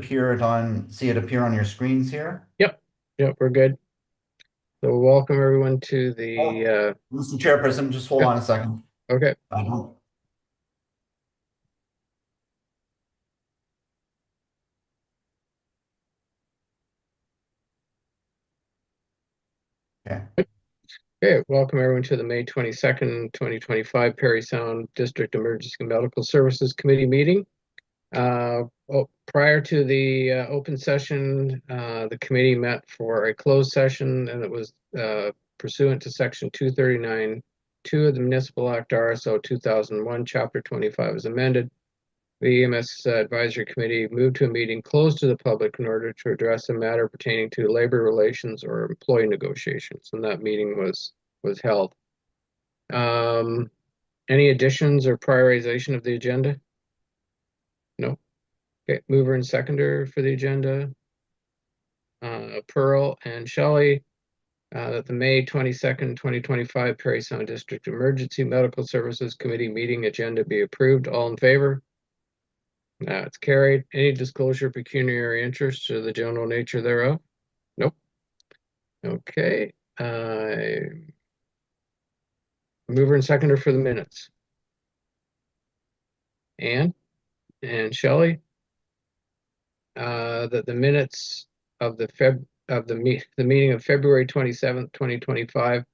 see it appear on your screens here. Yep, we're good. So welcome everyone to Oh, the Mr. Chairperson, just hold yeah, on a second. okay. I don't. Okay. Okay, welcome everyone to the May 22nd, 2025 Parry Sound District Emergency Medical Services Committee meeting. Prior to the open session, the committee met for a closed session, and it was pursuant to section 239(2) of the Municipal Act RSO 2001, Chapter 25 as amended. The EMS Advisory Committee moved to a meeting closed to the public in order to address a matter pertaining to labor relations or employee negotiations, and that meeting was held. Any additions or prioritization of the agenda? No. Okay, mover and seconder for the agenda. Pearl and Shelley, that the May 22nd, 2025 Parry Sound District Emergency Medical Services Committee meeting agenda be approved. All in favor? It's carried. Any disclosure of pecuniary interest or the general nature thereof? Nope. Okay. Mover and seconder for the minutes. And Shelley, that the minutes of the meeting of February 27th, 2025,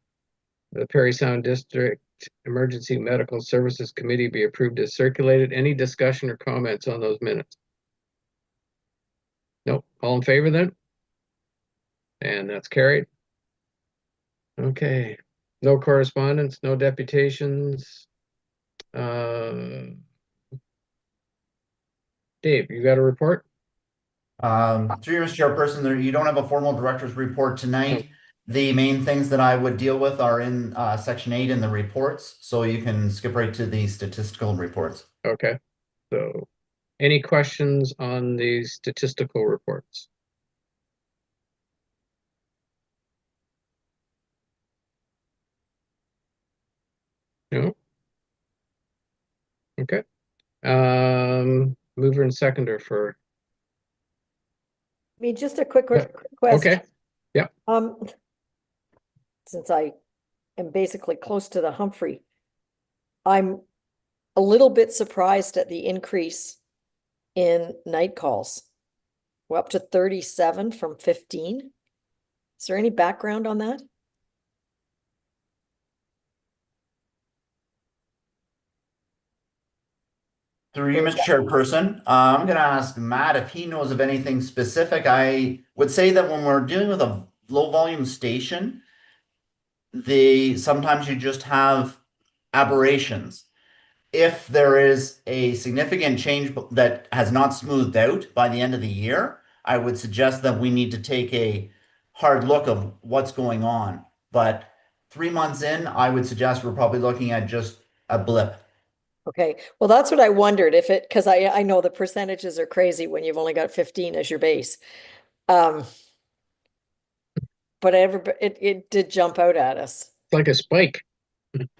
the Parry Sound District Emergency Medical Services Committee be approved as circulated. Any discussion or comments on those minutes? Nope. All in favor then? And that's carried. Okay. No correspondence, no deputations. Dave, you got a report? Through you, Mr. Chairperson, you don't have a formal director's report No. tonight. The main things that I would deal with are in section 8 in the reports, so you can skip right to the statistical reports. Okay. So any questions on the statistical reports? No? Okay. Mover and seconder for, Just a quick yeah. request. Okay. Yeah. Since I am basically close to the Humphrey, I'm a little bit surprised at the increase in night calls. We're up to 37 from 15. Is there any background on that? Through you, Mr. Chairperson, I'm going to ask Matt if he knows of anything specific. I would say that when we're dealing with a low volume station, sometimes you just have aberrations. If there is a significant change that has not smoothed out by the end of the year, I would suggest that we need to take a hard look of what's going on. But 3 months in, I would suggest we're probably looking at just a blip. Okay, well, that's what I wondered if because I know the percentages are crazy when you've only got 15 as your base. Um, but it did jump out at us. It's like a spike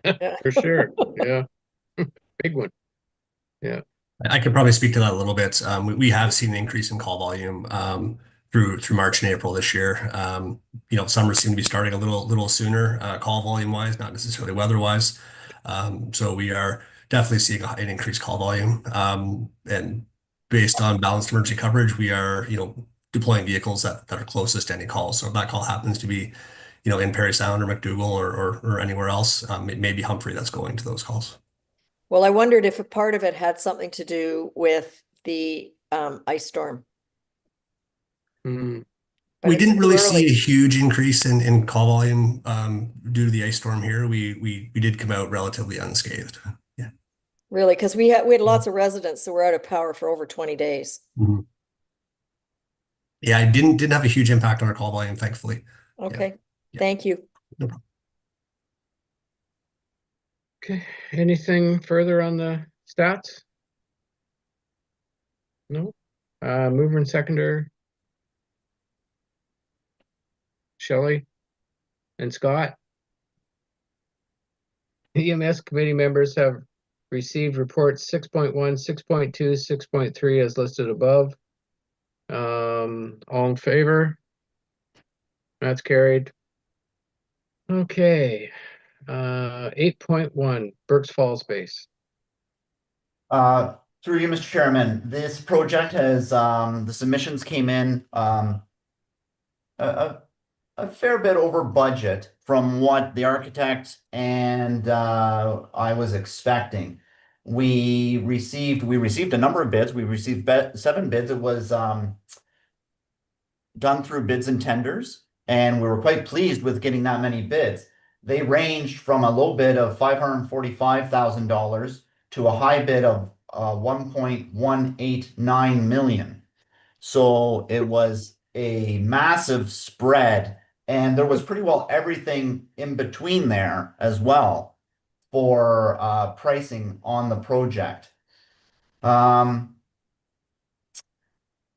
Yeah. for sure. Yeah. Big one. Yeah. I could probably speak to that a little bit. We have seen an increase in call volume through March and April this year. Summer seemed to be starting a little sooner, call volume wise, not necessarily weather wise. So we are definitely seeing an increased call volume. And based on balanced emergency coverage, we are deploying vehicles that are closest to any calls. So if that call happens to be in Parry Sound or McDougall or anywhere else, it may be Humphrey that's going to those calls. Well, I wondered if a part of it had something to do with the ice storm. Mm. But We it's didn't too really early. see a huge increase in call volume due to the ice storm here. We did come out relatively unscathed. Yeah. Really, because we had lots of residents that were out of power for over 20 days. Mhm. Yeah, it didn't have a huge impact on our call volume, thankfully. Okay, Yeah. thank you. No problem. Okay. Anything further on the stats? No. Mover and seconder. Shelley and Scott. EMS committee members have received reports 6.1, 6.2, 6.3 as listed above. All in favor? That's carried. Okay, 8.1, Burke's Falls base. Through you, Mr. Chairman, this project has, the submissions came in, a, a, a fair bit over budget from what the architect and, I was expecting. We received a number of bids. We received 7 bids. It was, done through bids and tenders, and we were quite pleased with getting that many bids. They ranged from a low bid of $545,000 to a high bid of 1.189 million. So it was a massive spread, and there was pretty well everything in between there as well for pricing on the project.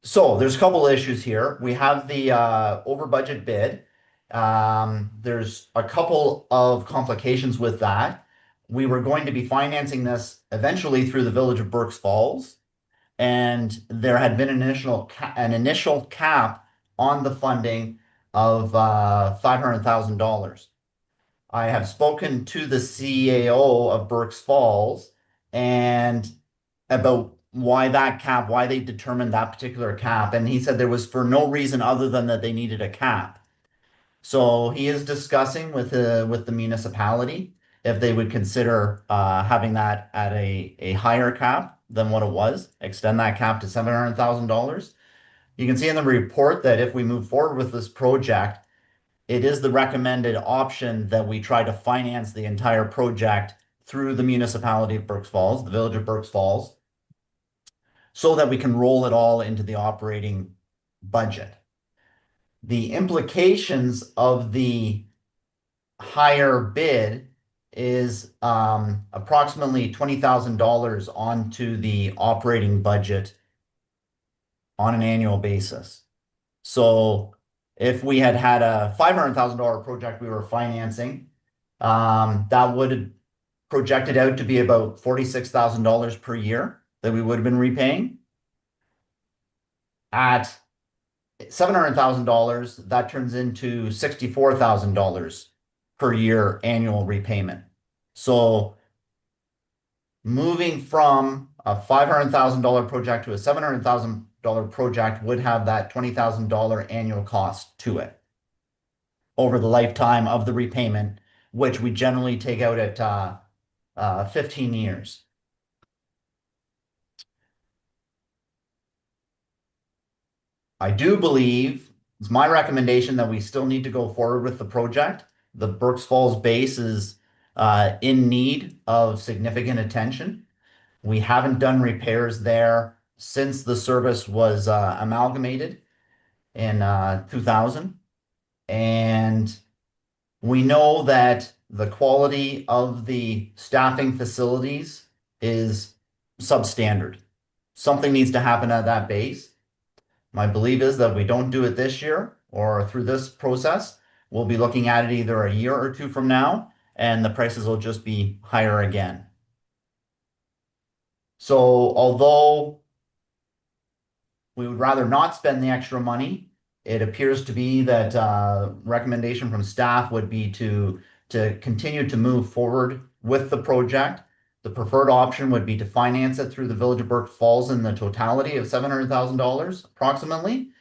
So there's a couple issues here. We have the over budget bid. There's a couple of complications with that. We were going to be financing this eventually through the Village of Burkes Falls, and there had been an initial cap on the funding of $500,000. I have spoken to the CAO of Burkes Falls and about why they determined that particular cap, and he said there was for no reason other than that they needed a cap. So he is discussing with the municipality if they would consider having that at a higher cap than what it was, extend that cap to $700,000. You can see in the report that if we move forward with this project, it is the recommended option that we try to finance the entire project through the municipality of Burkes Falls, the Village of Burkes Falls, so that we can roll it all into the operating budget. The implications of the higher bid is approximately $20,000 onto the operating budget on an annual basis. So if we had had a $500,000 project we were financing, that would have projected out to be about $46,000 per year that we would have been repaying. At $700,000, that turns into $64,000 per year annual repayment. So moving from a $500,000 project to a $700,000 project would have that $20,000 annual cost to it over the lifetime of the repayment, which we generally take out at 15 years. I do believe it's my recommendation that we still need to go forward with the project. The Burkes Falls base is in need of significant attention. We haven't done repairs there since the service was amalgamated in 2000. And we know that the quality of the staffing facilities is substandard. Something needs to happen at that base. My belief is that if we don't do it this year or through this process, we'll be looking at it either a year or 2 from now, and the prices will just be higher again. So although we would rather not spend the extra money, it appears to be that recommendation from staff would be to continue to move forward with the project. The preferred option would be to finance it through the Village of Burkes Falls in the totality of $700,000 approximately.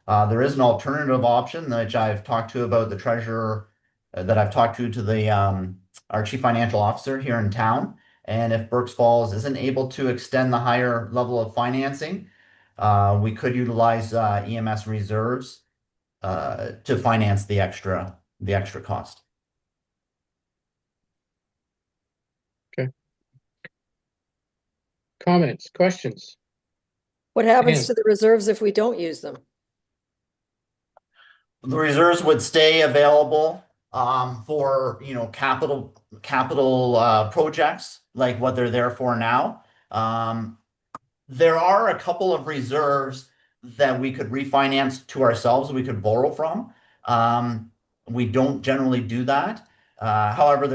There is an alternative option which I've talked to about the treasurer, that I've talked to the our chief financial officer here in town. And if Burkes Falls isn't able to extend the higher level of financing, we could utilize EMS reserves to finance the extra cost. Comments, questions? What happens Again. to the reserves if we don't use them? The reserves would stay available for capital projects like what they're there for now. There are a couple of reserves that we could refinance to ourselves, we could borrow from. We don't generally do that. However,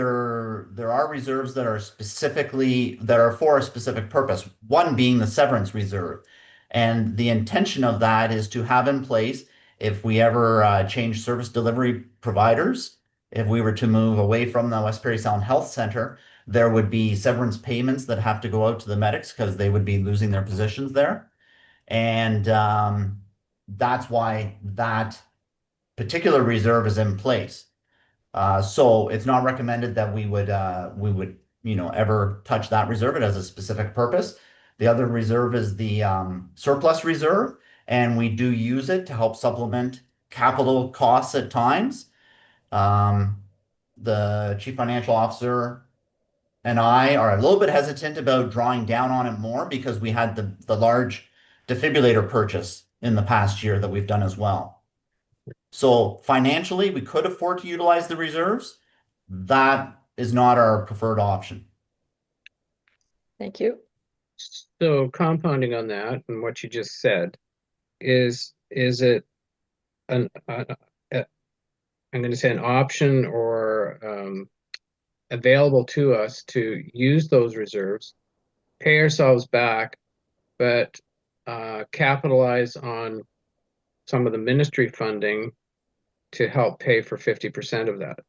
there are reserves that are for a specific purpose, one being the severance reserve. And the intention of that is to have in place, if we ever change service delivery providers, if we were to move away from the West Parry Sound Health Center, there would be severance payments that have to go out to the medics because they would be losing their positions there. And that's why that particular reserve is in place. So it's not recommended that we would ever touch that reserve. It has a specific purpose. The other reserve is the surplus reserve, and we do use it to help supplement capital costs at times. Um, the chief financial officer and I are a little bit hesitant about drawing down on it more because we had the large defibrillator purchase in the past year that we've done as well. So financially, we could afford to utilize the reserves. That is not our preferred option. Thank you. So compounding on that and what you just said, is it an I'm going to say an option or available to us to use those reserves, pay ourselves back, but capitalize on some of the ministry funding to help pay for 50% of that?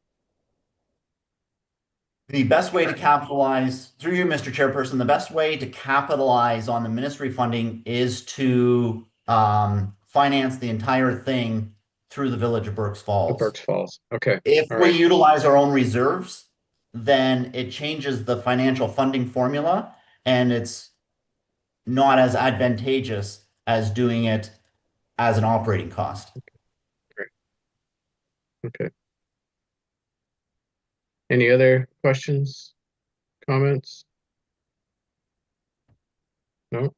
The best way to capitalize, through you, Mr. Chairperson, the best way to capitalize on the ministry funding is to finance the entire thing through the Village of Burkes The Falls. Burkes Falls. Okay. If All we right. utilize our own reserves, then it changes the financial funding formula and it's not as advantageous as doing it as an operating cost. Okay. Any other questions, comments? No?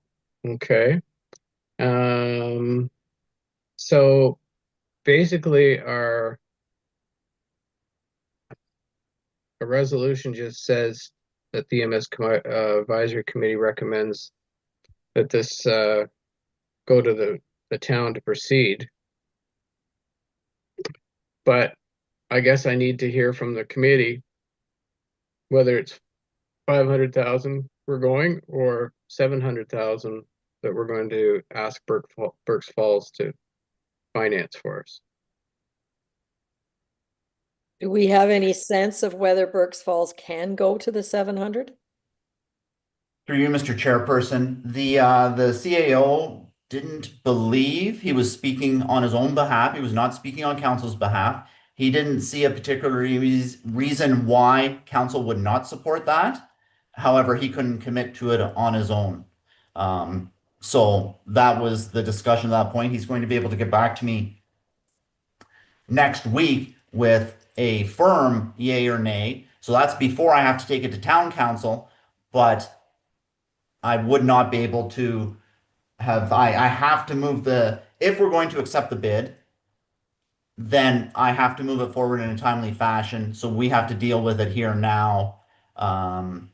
Okay. So basically our resolution just says that the EMS Advisory Committee recommends that this go to the town to proceed. But I guess I need to hear from the committee whether it's 500,000 we're going or 700,000 that we're going to ask Burkes Falls to finance for us. Do we have any sense of whether Burkes Falls can go to the 700? Through you, Mr. Chairperson, the CAO didn't believe he was speaking on his own behalf. He was not speaking on council's behalf. He didn't see a particular reason why council would not support that. However, he couldn't commit to it on his own. So that was the discussion at that point. He's going to be able to get back to me next week with a firm yay or nay. So that's before I have to take it to town council, but I would not be able to I have to move if we're going to accept the bid, then I have to move it forward in a timely fashion. So we have to deal with it here now, on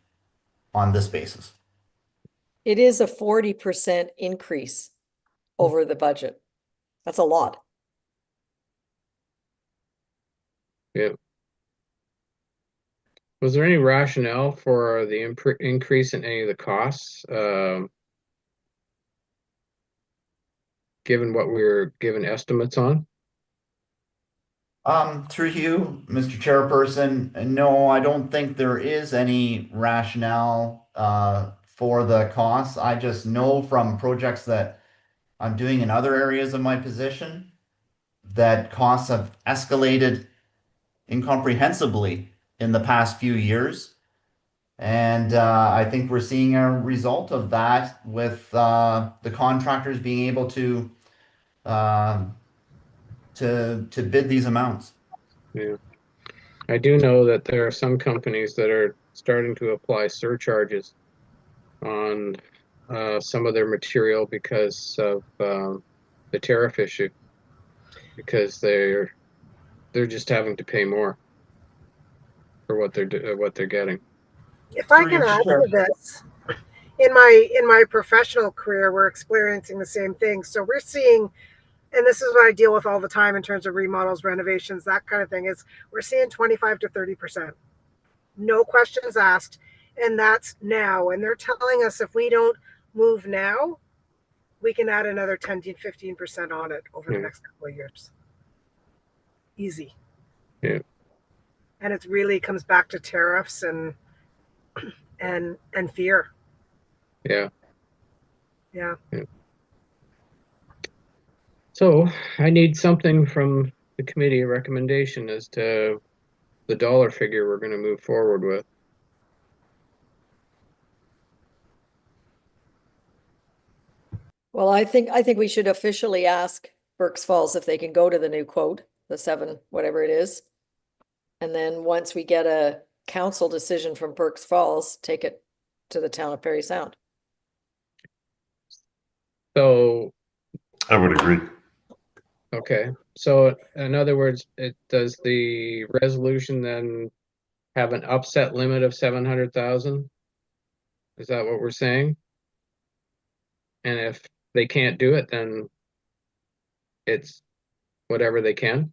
this basis. It is a 40% increase over the budget. That's a lot. Yeah. Was there any rationale for the increase in any of the costs, given what we were given estimates on? Through you, Mr. Chairperson, no, I don't think there is any rationale for the costs. I just know from projects that I'm doing in other areas of my position that costs have escalated incomprehensibly in the past few years. And I think we're seeing a result of that with the contractors being able to bid these amounts. Yeah. I do know that there are some companies that are starting to apply surcharges on some of their material because of the tariff issue, because they're just having to pay more for what they're getting. If I Through can you, add Chair. to this, in my professional career, we're experiencing the same thing. So we're seeing, and this is what I deal with all the time in terms of remodels, renovations, that kind of thing, is we're seeing 25 to 30%. No questions asked. And that's now. And they're telling us if we don't move now, we can add another 10 to 15% on it over the Yeah. next couple of years. Easy. Yeah. And it really comes back to tariffs and fear. Yeah. Yeah. So I need something from the committee, a recommendation as to the dollar figure we're going to move forward with. Well, I think we should officially ask Berks Falls if they can go to the new quote, the 7, whatever it is. And then once we get a council decision from Berks Falls, take it to the town of Parry Sound. So, I would agree. okay. So in other words, does the resolution then have an upset limit of 700,000? Is that what we're saying? And if they can't do it, then it's whatever they can?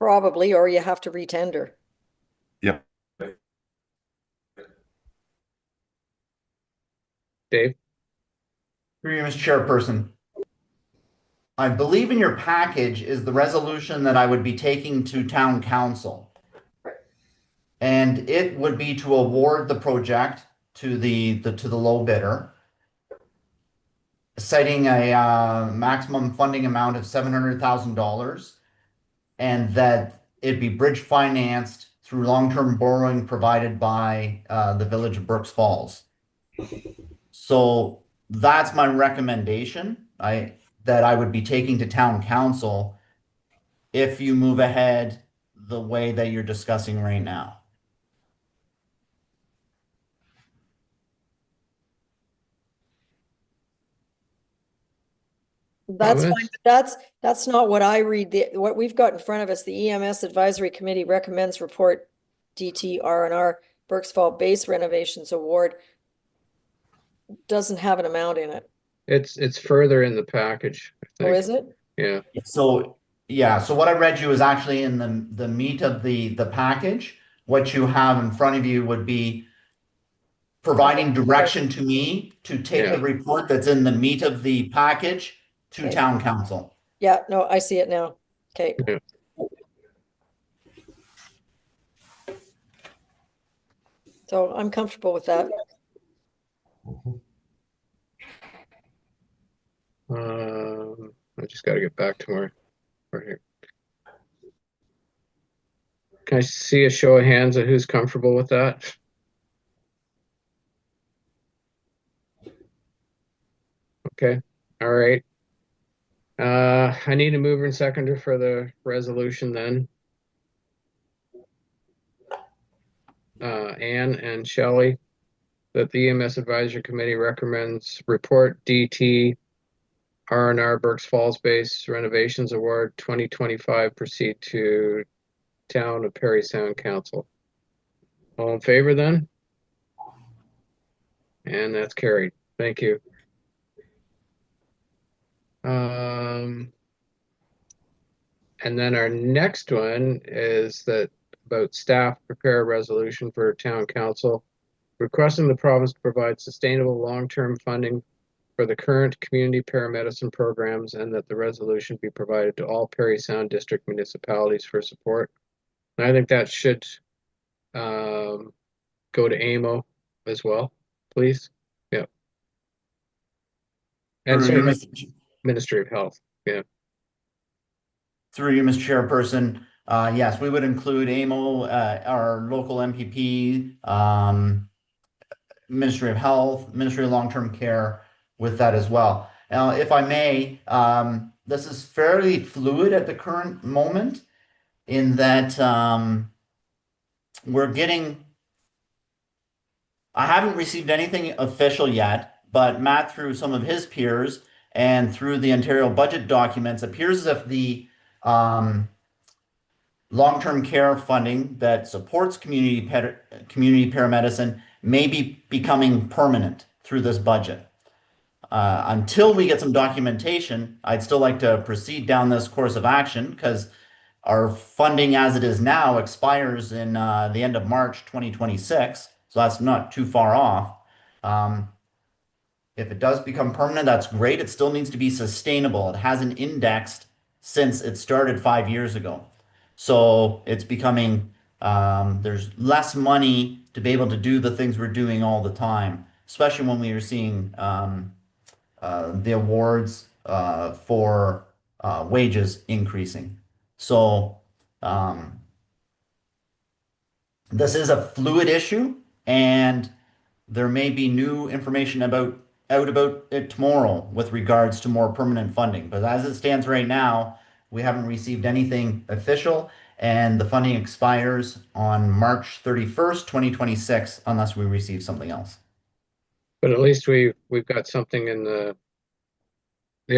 Probably, or you have to retender. Yep. Dave? Through you, Mr. Chairperson. I believe in your package is the resolution that I would be taking to town council. And it would be to award the project to the low bidder, citing a maximum funding amount of $700,000, and that it be bridge financed through long-term borrowing provided by the village of Brooks Falls. So that's my recommendation. That I would be taking to town council if you move ahead the way that you're discussing right now. That's fine, Comments? but that's not what I read. What we've got in front of us, the EMS Advisory Committee recommends report DT R&R Berks Falls Base Renovations Award doesn't have an amount in it. It's further in the package, I Oh, think. is it? Yeah. So yeah, so what I read you is actually in the meat of the package. What you have in front of you would be providing direction to me to take Yeah. the report that's in the meat of the package to Okay. town council. Yeah, no, I see it now. Okay. Yeah. So I'm comfortable with that. I just got to get back to where we're here. Can I see a show of hands of who's comfortable with that? Okay, all right. I need a mover and seconder for the resolution then. Anne and Shelley, that the EMS Advisory Committee recommends report DT R&R Berks Falls Base Renovations Award 2025 proceed to Town of Parry Sound Council. All in favor then? And that's carried. Thank you. And then our next one is that about staff prepare a resolution for town council requesting the province to provide sustainable long-term funding for the current community paramedicine programs, and that the resolution be provided to all Parry Sound District municipalities for support. And I think that should go to AMO as well, please. Yeah. And Through you, certainly Mr. Ministry of Health. Yeah. Through you, Mr. Chairperson, yes, we would include AMO, our local MPP, Ministry of Health, Ministry of Long-Term Care with that as well. Now, if I may, this is fairly fluid at the current moment in that I haven't received anything official yet, but Matt, through some of his peers and through the Ontario budget documents, appears as if the long-term care funding that supports community paramedicine may be becoming permanent through this budget. Until we get some documentation, I'd still like to proceed down this course of action because our funding as it is now expires in the end of March 2026. So that's not too far off. Um, if it does become permanent, that's great. It still needs to be sustainable. It hasn't indexed since it started 5 years ago. So it's becoming, there's less money to be able to do the things we're doing all the time, especially when we are seeing the awards for wages increasing. So um, this is a fluid issue, and there may be new information out about it tomorrow with regards to more permanent funding. But as it stands right now, we haven't received anything official, and the funding expires on March 31st, 2026, unless we receive something else. But at least we've got something in the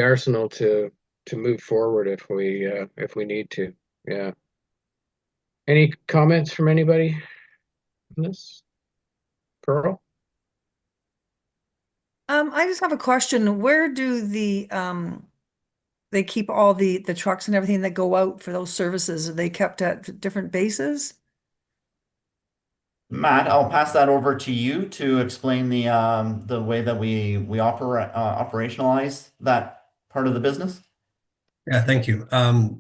arsenal to move forward if we need to. Yeah. Any comments from anybody on this? Pearl? I just have a question. Where do they keep all the trucks and everything that go out for those services? Are they kept at different bases? Matt, I'll pass that over to you to explain the way that we operationalize that part of the business. Yeah, thank you.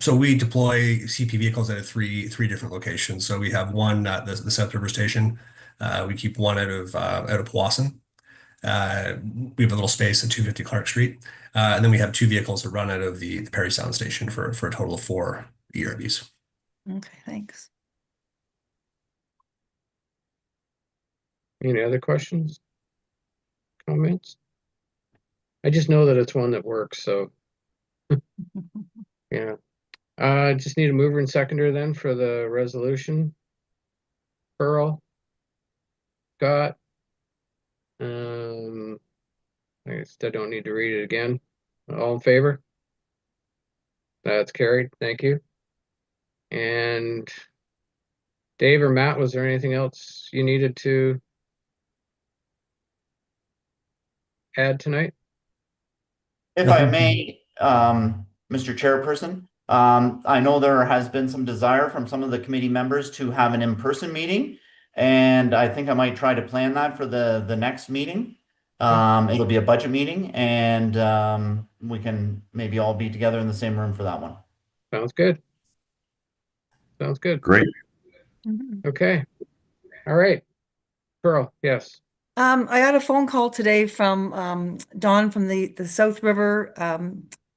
So we deploy CP vehicles at three different locations. So we have one at the South River Station. We keep one out of Powassan. We have a little space at 250 Clark Street. And then we have two vehicles that run out of the Parry Sound Station for a total of 4 ERVs. Okay, thanks. Any other questions? Comments? I just know that it's one that works, so yeah. Just need a mover and seconder then for the resolution. Pearl? Scott? I guess I don't need to read it again. All in favor? That's carried. Thank you. And Dave or Matt, was there anything else you needed to add tonight? If I may, Mr. Chairperson, I know there has been some desire from some of the committee members to have an in-person meeting, and I think I might try to plan that for the next meeting. It'll be a budget meeting, and we can maybe all be together in the same room for that one. Sounds good. Sounds good. Great. Okay. All right. Pearl, yes. I had a phone call today from Don from the South River,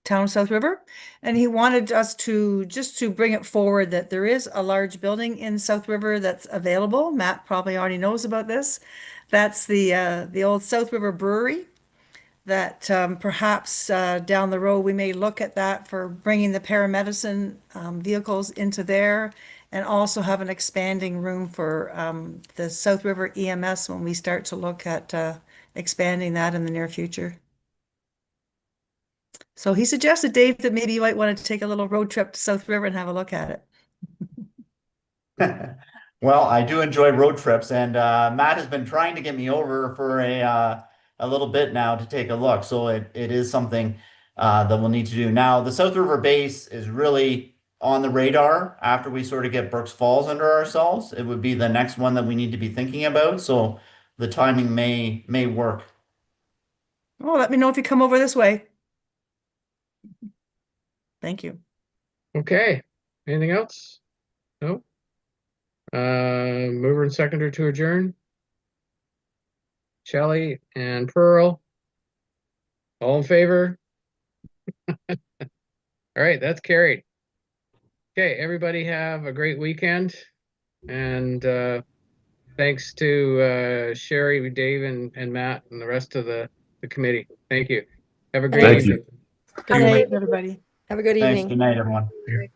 town of South River, and he wanted us to just to bring it forward that there is a large building in South River that's available. Matt probably already knows about this. That's the old South River Brewery. That perhaps down the road we may look at that for bringing the paramedicine vehicles into there, and also have an expanding room for the South River EMS when we start to look at expanding that in the near future. So he suggested, Dave, that maybe you might want to take a little road trip to South River and have a look at it. Well, I do enjoy road trips, and Matt has been trying to get me over for a little bit now to take a look. So it is something that we'll need to do. Now, the South River base is really on the radar after we sort of get Brooks Falls under ourselves. It would be the next one that we need to be thinking about. So the timing may work. Oh, let me know if you come over this way. Thank you. Okay. Anything else? No? Mover and seconder to adjourn. Shelley and Pearl. All in favor? All right, that's carried. Okay, everybody have a great weekend. And thanks to Sherry, Dave, and Matt, and the rest of the committee. Thank you. Have a great Thank evening. you. Good Good night. night, everybody. Have a good Thanks. evening. Good night, everyone. Here.